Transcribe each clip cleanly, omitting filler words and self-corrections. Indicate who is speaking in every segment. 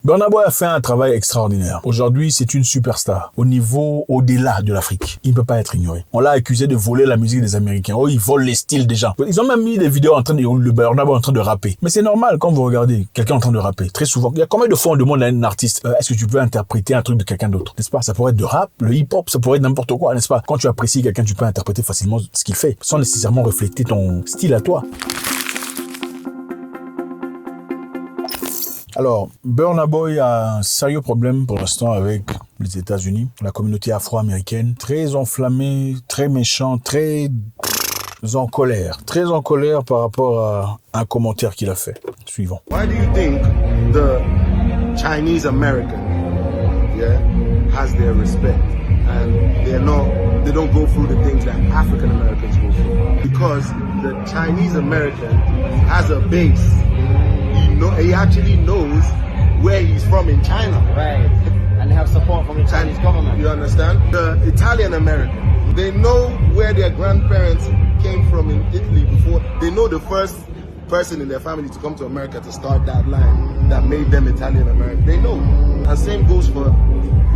Speaker 1: Burna Boy a fait un travail extraordinaire. Aujourd'hui, c'est une superstar. Au niveau, au-delà de l'Afrique. Il ne peut pas être ignoré. On l'a accusé de voler la musique des Américains. Oh, ils volent les styles des gens. Ils ont même mis des vidéos le Burna Boy en train de rapper. Mais c'est normal quand vous regardez quelqu'un en train de rapper. Très souvent, il y a combien de fois on demande à un artiste, est-ce que tu peux interpréter un truc de quelqu'un d'autre? N'est-ce pas? Ça pourrait être de rap, le hip-hop, ça pourrait être n'importe quoi, n'est-ce pas? Quand tu apprécies quelqu'un, tu peux interpréter facilement ce qu'il fait, sans nécessairement refléter ton style à toi. Alors, Burna Boy a un sérieux problème pour l'instant avec les États-Unis, la communauté afro-américaine, très enflammée, très méchant, très en colère par rapport à un commentaire qu'il a fait. Suivant.
Speaker 2: Why do you think the Chinese American, has their respect and they don't go through the things that African Americans go through? Because the Chinese American has a base. He actually knows where he's from in China.
Speaker 3: Right. And they have support from the Chinese government.
Speaker 2: You understand? The Italian American, they know where their grandparents came from in Italy before. They know the first person in their family to come to America to start that line that made them Italian American. They know. And same goes for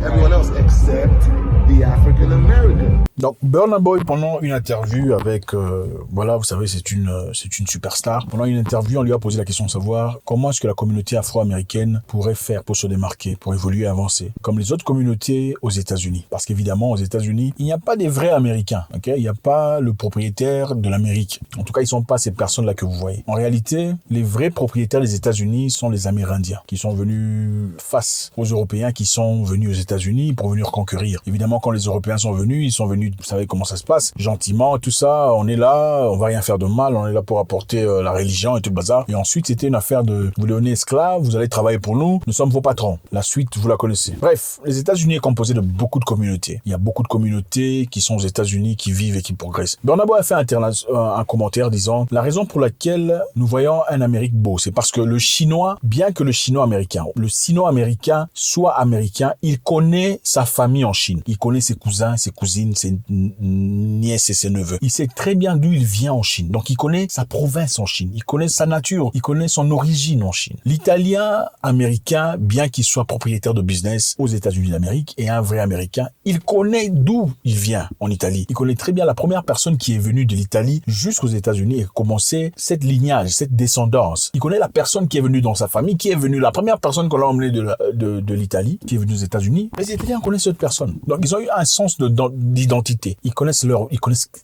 Speaker 2: everyone else except the African American.
Speaker 1: Donc Burna Boy, pendant une interview avec, vous savez, c'est une superstar. Pendant une interview, on lui a posé la question de savoir comment est-ce que la communauté afro-américaine pourrait faire pour se démarquer, pour évoluer, avancer, comme les autres communautés aux États-Unis. Parce qu'évidemment, aux États-Unis, il n'y a pas des vrais Américains, ok? Il n'y a pas le propriétaire de l'Amérique. En tout cas, ils sont pas ces personnes-là que vous voyez. En réalité, les vrais propriétaires des États-Unis sont les Amérindiens, qui sont venus face aux Européens qui sont venus aux États-Unis pour venir conquérir. Évidemment, quand les Européens sont venus, ils sont venus, vous savez comment ça se passe, gentiment, tout ça, on est là, on va rien faire de mal, on est là pour apporter la religion et tout le bazar. Et ensuite, c'était une affaire de vous devenez esclave, vous allez travailler pour nous sommes vos patrons. La suite, vous la connaissez. Bref, les États-Unis est composé de beaucoup de communautés. Il y a beaucoup de communautés qui sont aux États-Unis, qui vivent et qui progressent. Burna Boy a fait un commentaire disant la raison pour laquelle nous voyons un Amérique beau, c'est parce que le Chinois, bien que le Sino-américain soit américain, il connaît sa famille en Chine. Il connaît ses cousins, ses cousines, ses nièces et ses neveux. Il sait très bien d'où il vient en Chine. Donc, il connaît sa province en Chine. Il connaît sa nature. Il connaît son origine en Chine. L'Italien américain, bien qu'il soit propriétaire de business aux États-Unis d'Amérique et un vrai Américain, il connaît d'où il vient en Italie. Il connaît très bien la première personne qui est venue de l'Italie jusqu'aux États-Unis et a commencé cette lignage, cette descendance. Il connaît la personne qui est venue dans sa famille, qui est venue, la première personne qu'on a emmenée de l'Italie, qui est venue aux États-Unis. Les Italiens connaissent cette personne. Donc, ils ont eu un sens d'identité. Ils connaissent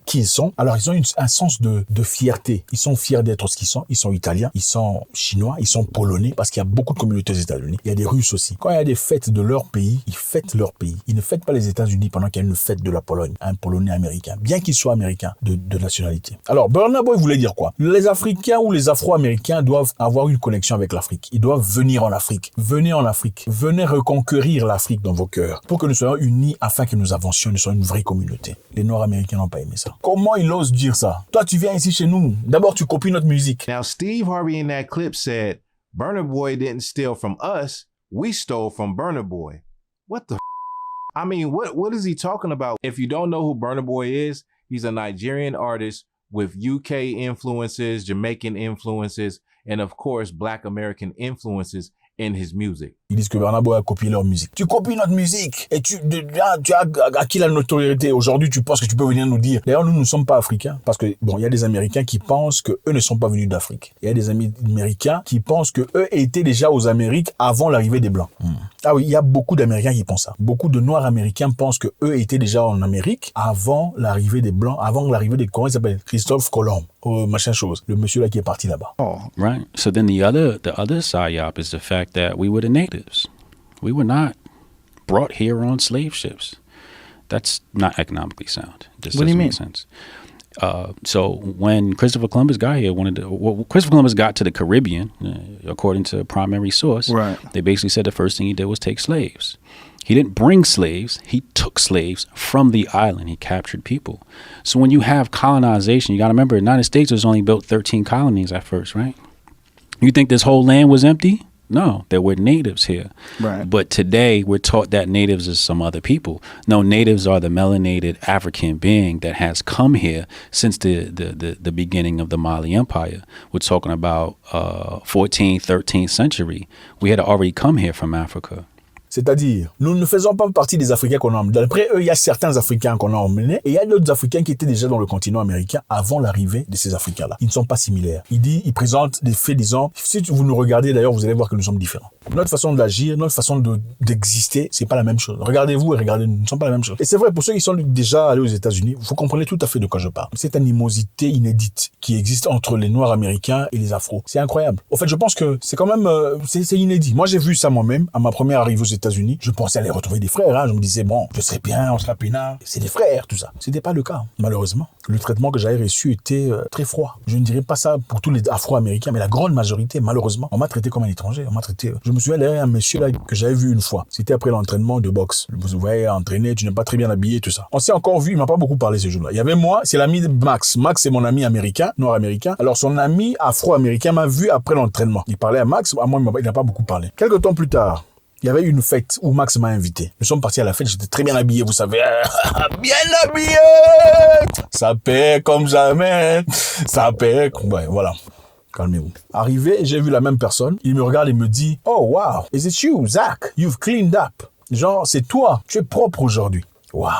Speaker 1: qui ils sont. Alors, ils ont un sens de fierté. Ils sont fiers d'être ce qu'ils sont. Ils sont italiens, ils sont chinois, ils sont polonais, parce qu'il y a beaucoup de communautés aux États-Unis. Il y a des Russes aussi. Quand il y a des fêtes de leur pays, ils fêtent leur pays. Ils ne fêtent pas les États-Unis pendant qu'il y a une fête de la Pologne. Un Polonais américain, bien qu'il soit américain de nationalité. Alors, Burna Boy voulait dire quoi? Les Africains ou les Afro-Américains doivent avoir une connexion avec l'Afrique. Ils doivent venir en Afrique. Venez en Afrique. Venez reconquérir l'Afrique dans vos cœurs pour que nous soyons unis afin que nous avancions, nous soyons une vraie communauté. Les Noirs américains n'ont pas aimé ça. Comment il ose dire ça? Toi, tu viens ici chez nous. D'abord, tu copies notre musique.
Speaker 4: Now, Steve Harvey in that clip said, Burna Boy didn't steal from us. We stole from Burna Boy. What the I mean, what is he talking about? If you don't know who Burna Boy is, he's a Nigerian artist with UK influences, Jamaican influences, and of course, Black American influences in his music.
Speaker 1: Ils disent que Burna Boy a copié leur musique. Tu copies notre musique et tu as acquis la notoriété. Aujourd'hui, tu penses que tu peux venir nous dire. D'ailleurs, nous ne sommes pas africains parce que il y a des Américains qui pensent que eux ne sont pas venus d'Afrique. Il y a des Américains qui pensent que eux étaient déjà aux Amériques avant l'arrivée des Blancs. Ah oui, il y a beaucoup d'Américains qui pensent ça. Beaucoup de Noirs américains pensent que eux étaient déjà en Amérique avant l'arrivée des Blancs, avant l'arrivée des comment il s'appelle Christophe Colomb, machin chose. Le monsieur là qui est parti là-bas.
Speaker 5: Oh, right. So then the other psyop is the fact that we were the natives. We were not brought here on slave ships. That's not economically sound. This
Speaker 3: what do you mean?
Speaker 5: Make sense. So when Christopher Columbus got here, Christopher Columbus got to the Caribbean, according to a primary source.
Speaker 3: Right.
Speaker 5: They basically said the first thing he did was take slaves. He didn't bring slaves. He took slaves from the island. He captured people. So when you have colonization, you got to remember, the United States was only built 13 colonies at first, right? You think this whole land was empty? No, there were natives here.
Speaker 1: Right.
Speaker 5: But today we're taught that natives is some other people. No, natives are the melanated African being that has come here since the beginning of the Mali Empire. We're talking about 14th, 13th century. We had already come here from Africa.
Speaker 1: C'est-à-dire, nous ne faisons pas partie des Africains qu'on a emmenés. D'après eux, il y a certains Africains qu'on a emmenés et il y a d'autres Africains qui étaient déjà dans le continent américain avant l'arrivée de ces Africains-là. Ils ne sont pas similaires. Il présente des faits disant, si vous nous regardez d'ailleurs, vous allez voir que nous sommes différents. Notre façon d'agir, notre façon d'exister, c'est pas la même chose. Regardez-vous et regardez-nous, nous ne sommes pas la même chose. Et c'est vrai, pour ceux qui sont déjà allés aux États-Unis, vous comprenez tout à fait de quoi je parle. Cette animosité inédite qui existe entre les Noirs américains et les Afros. C'est incroyable. En fait, je pense que c'est quand même, c'est inédit. Moi, j'ai vu ça moi-même à ma première arrivée aux États-Unis. Je pensais aller retrouver des frères. Hein. Je me disais, bon, je serais bien, on sera peinard. C'est des frères, tout ça. C'était pas le cas, malheureusement. Le traitement que j'avais reçu était très froid. Je ne dirais pas ça pour tous les Afro-Américains, mais la grande majorité, malheureusement, on m'a traité comme un étranger. On m'a traité. Je me souviens derrière un monsieur là que j'avais vu une fois. C'était après l'entraînement de boxe. Vous voyez, entraîner, tu n'es pas très bien habillé, tout ça. On s'est encore vu. Il m'a pas beaucoup parlé ce jour-là. Il y avait moi, c'est l'ami de Max. Max, c'est mon ami américain, noir-américain. Alors son ami Afro-américain m'a vu après l'entraînement. Il parlait à Max. À moi, il n'a pas beaucoup parlé. Quelques temps plus tard, il y avait une fête où Max m'a invité. Nous sommes partis à la fête, j'étais très bien habillé, vous savez. Bien habillé! Ça paie comme jamais. Ça paie. Ouais, voilà. Calmez-vous. Arrivé, j'ai vu la même personne. Il me regarde et me dit, oh wow, is it you, Zach? You've cleaned up. Genre, c'est toi. Tu es propre aujourd'hui. Wow.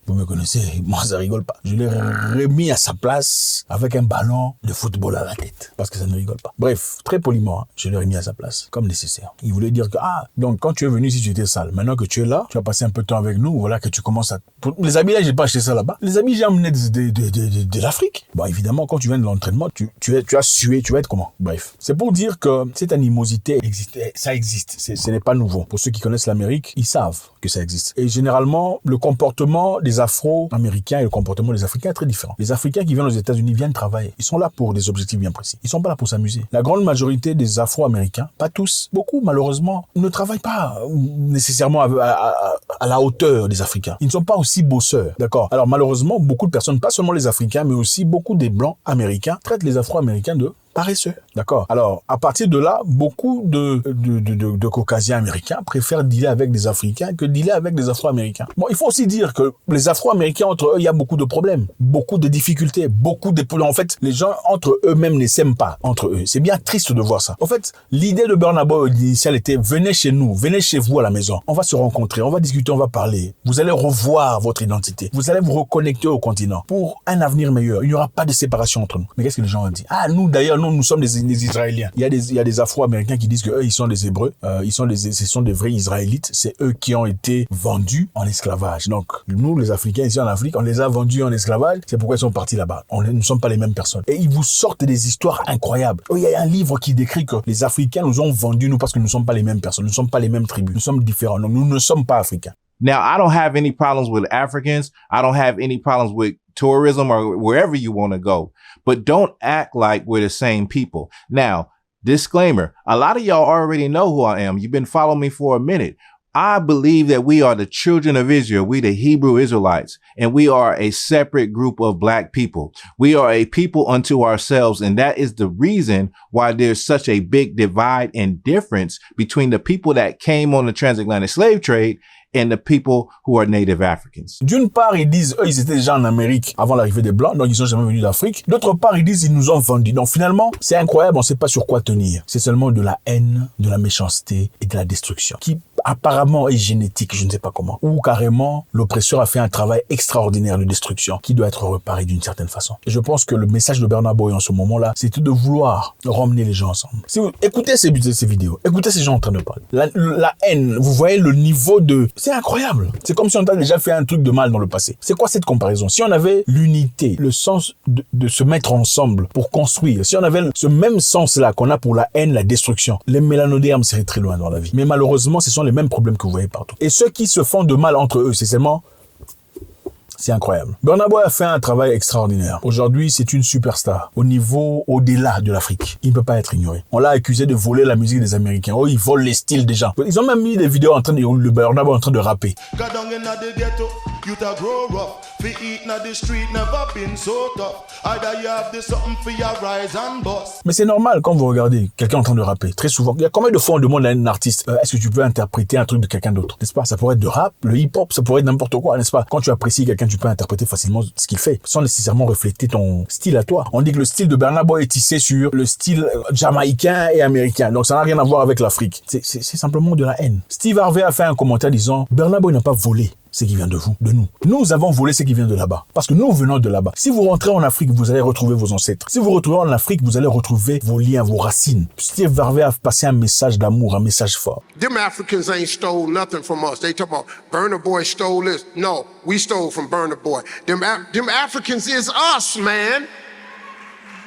Speaker 1: Vous me connaissez, moi ça rigole pas. Je l'ai remis à sa place avec un ballon de football à la tête. Parce que ça ne rigole pas. Bref, très poliment, hein, je l'ai remis à sa place, comme nécessaire. Il voulait dire que, donc quand tu es venu ici, tu étais sale. Maintenant que tu es là, tu vas passer un peu de temps avec nous, voilà que tu commences à... Les habits là, j'ai pas acheté ça là-bas. Les habits, j'ai emmené de l'Afrique. Bon, évidemment, quand tu viens de l'entraînement, tu as sué, tu vas être comment? Bref. C'est pour dire que cette animosité existe, ça existe. Ce n'est pas nouveau. Pour ceux qui connaissent l'Amérique, ils savent que ça existe. Et généralement, le comportement des Afro-Américains et le comportement des Africains est très différent. Les Africains qui viennent aux États-Unis viennent travailler. Ils sont là pour des objectifs bien précis. Ils sont pas là pour s'amuser. La grande majorité des Afro-Américains, pas tous, beaucoup malheureusement, ne travaillent pas nécessairement à la hauteur des Africains. Ils ne sont pas aussi bosseurs, d'accord? Alors malheureusement, beaucoup de personnes, pas seulement les Africains, mais aussi beaucoup des Blancs américains, traitent les Afro-Américains de paresseux, d'accord. Alors, à partir de là, beaucoup de Caucasiens américains préfèrent dealer avec des Africains que dealer avec des Afro-Américains. Bon, il faut aussi dire que les Afro-Américains, entre eux, il y a beaucoup de problèmes, beaucoup de difficultés, en fait, les gens, entre eux-mêmes, ne s'aiment pas, entre eux. C'est bien triste de voir ça. En fait, l'idée de Burna Boy initiale était, venez chez nous, venez chez vous à la maison. On va se rencontrer, on va discuter, on va parler. Vous allez revoir votre identité. Vous allez vous reconnecter au continent pour un avenir meilleur. Il n'y aura pas de séparation entre nous. Mais qu'est-ce que les gens ont dit? Nous, d'ailleurs, nous sommes des Israéliens. Il y a des Afro-Américains qui disent que eux, ils sont des Hébreux. Ce sont des vrais Israélites. C'est eux qui ont été vendus en esclavage. Donc, nous, les Africains, ici en Afrique, on les a vendus en esclavage. C'est pourquoi ils sont partis là-bas. Nous ne sommes pas les mêmes personnes. Et ils vous sortent des histoires incroyables. Il y a un livre qui décrit que les Africains nous ont vendus, nous, parce que nous ne sommes pas les mêmes personnes. Nous ne sommes pas les mêmes tribus. Nous sommes différents. Donc, nous ne sommes pas Africains.
Speaker 4: Now, I don't have any problems with Africans. I don't have any problems with tourism or wherever you want to go, but don't act like we're the same people. Now, disclaimer, a lot of y'all already know who I am. You've been following me for a minute. I believe that we are the children of Israel. We the Hebrew Israelites, and we are a separate group of black people. We are a people unto ourselves. And that is the reason why there's such a big divide and difference between the people that came on the transatlantic slave trade and the people who are native Africans.
Speaker 1: D'une part, ils disent, eux, ils étaient déjà en Amérique avant l'arrivée des Blancs, donc ils sont jamais venus d'Afrique. D'autre part, ils disent, ils nous ont vendus. Donc finalement, c'est incroyable, on sait pas sur quoi tenir. C'est seulement de la haine, de la méchanceté et de la destruction, qui apparemment est génétique, je ne sais pas comment. Ou carrément, l'oppresseur a fait un travail extraordinaire de destruction, qui doit être réparé d'une certaine façon. Et je pense que le message de Burna Boy en ce moment-là, c'est de vouloir ramener les gens ensemble. Si vous écoutez ces vidéos, écoutez ces gens en train de parler. La haine, vous voyez le niveau de... C'est incroyable. C'est comme si on a déjà fait un truc de mal dans le passé. C'est quoi cette comparaison? Si on avait l'unité, le sens de se mettre ensemble pour construire, si on avait ce même sens-là qu'on a pour la haine, la destruction, les mélanodermes seraient très loin dans la vie. Mais malheureusement, ce sont les mêmes problèmes que vous voyez partout. Et ceux qui se font de mal entre eux, c'est incroyable. Burna Boy a fait un travail extraordinaire. Aujourd'hui, c'est une superstar. Au niveau, au-delà de l'Afrique. Il ne peut pas être ignoré. On l'a accusé de voler la musique des Américains. Oh, il vole les styles des gens. Ils ont même mis des vidéos de Burna Boy en train de rapper.
Speaker 6: You to grow up, fi eat na the street, never been so tough. Either you have this something for your rise and bust.
Speaker 1: Mais c'est normal quand vous regardez quelqu'un en train de rapper. Très souvent, il y a combien de fois on demande à un artiste est-ce que tu peux interpréter un truc de quelqu'un d'autre, n'est-ce pas? Ça pourrait être de rap, le hip-hop, ça pourrait être n'importe quoi, n'est-ce pas? Quand tu apprécies quelqu'un, tu peux interpréter facilement ce qu'il fait, sans nécessairement refléter ton style à toi. On dit que le style de Burna Boy est tissé sur le style jamaïcain et américain, donc ça n'a rien à voir avec l'Afrique. C'est simplement de la haine. Steve Harvey a fait un commentaire disant Burna Boy n'a pas volé ce qui vient de vous, de nous. Nous avons volé ce qui vient de là-bas. Parce que nous venons de là-bas. Si vous rentrez en Afrique, vous allez retrouver vos ancêtres. Si vous retrouvez en Afrique, vous allez retrouver vos liens, vos racines. Steve Harvey a passé un message d'amour, un message fort.
Speaker 7: Them Africans ain't stole nothing from us. They talk about Burna Boy stole this. No, we stole from Burna Boy. Them Africans is us, man.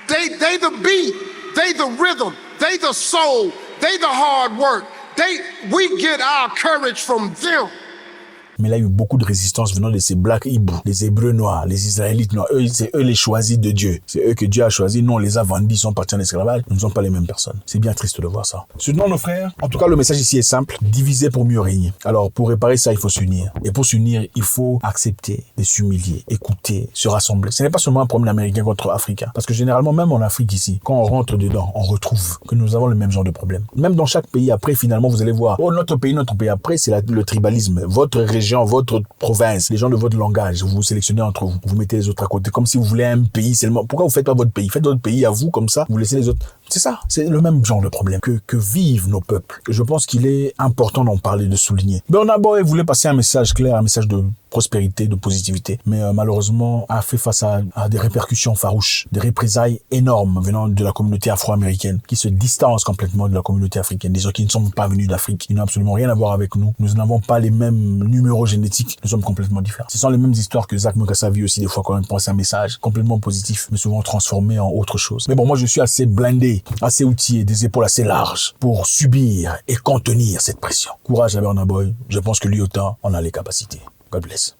Speaker 7: They the beat. They the rhythm. They the soul. They the hard work. We get our courage from them.
Speaker 1: Mais là, il y a eu beaucoup de résistance venant de ces Black Hebrews, les Hébreux noirs, les Israélites noirs. Eux, c'est eux les choisis de Dieu. C'est eux que Dieu a choisis. Nous, on les a vendus, ils sont partis en esclavage. Nous ne sommes pas les mêmes personnes. C'est bien triste de voir ça. Soutenons nos frères. En tout cas, le message ici est simple. Diviser pour mieux régner. Alors, pour réparer ça, il faut s'unir. Et pour s'unir, il faut accepter de s'humilier, écouter, se rassembler. Ce n'est pas seulement un problème américain contre africain. Parce que généralement, même en Afrique ici, quand on rentre dedans, on retrouve que nous avons le même genre de problème. Même dans chaque pays, après, finalement, vous allez voir, oh, notre pays. Après, c'est le tribalisme. Votre région, votre province, les gens de votre langage, vous vous sélectionnez entre vous, vous mettez les autres à côté, comme si vous voulez un pays seulement. Pourquoi vous faites pas votre pays? Faites votre pays à vous, comme ça, vous laissez les autres. C'est ça, c'est le même genre de problème que vivent nos peuples. Je pense qu'il est important d'en parler, de souligner. Burna Boy voulait passer un message clair, un message de prospérité, de positivité, mais malheureusement a fait face à des répercussions farouches, des représailles énormes venant de la communauté afro-américaine qui se distance complètement de la communauté africaine, des gens qui ne sont pas venus d'Afrique, ils n'ont absolument rien à voir avec nous, nous n'avons pas les mêmes numéros génétiques, nous sommes complètement différents. Ce sont les mêmes histoires que Zach Mukasa vit aussi des fois quand il pense un message complètement positif, mais souvent transformé en autre chose. Mais bon, moi je suis assez blindé, assez outillé, des épaules assez larges pour subir et contenir cette pression. Courage à Burna Boy, je pense que lui autant en a les capacités. God bless.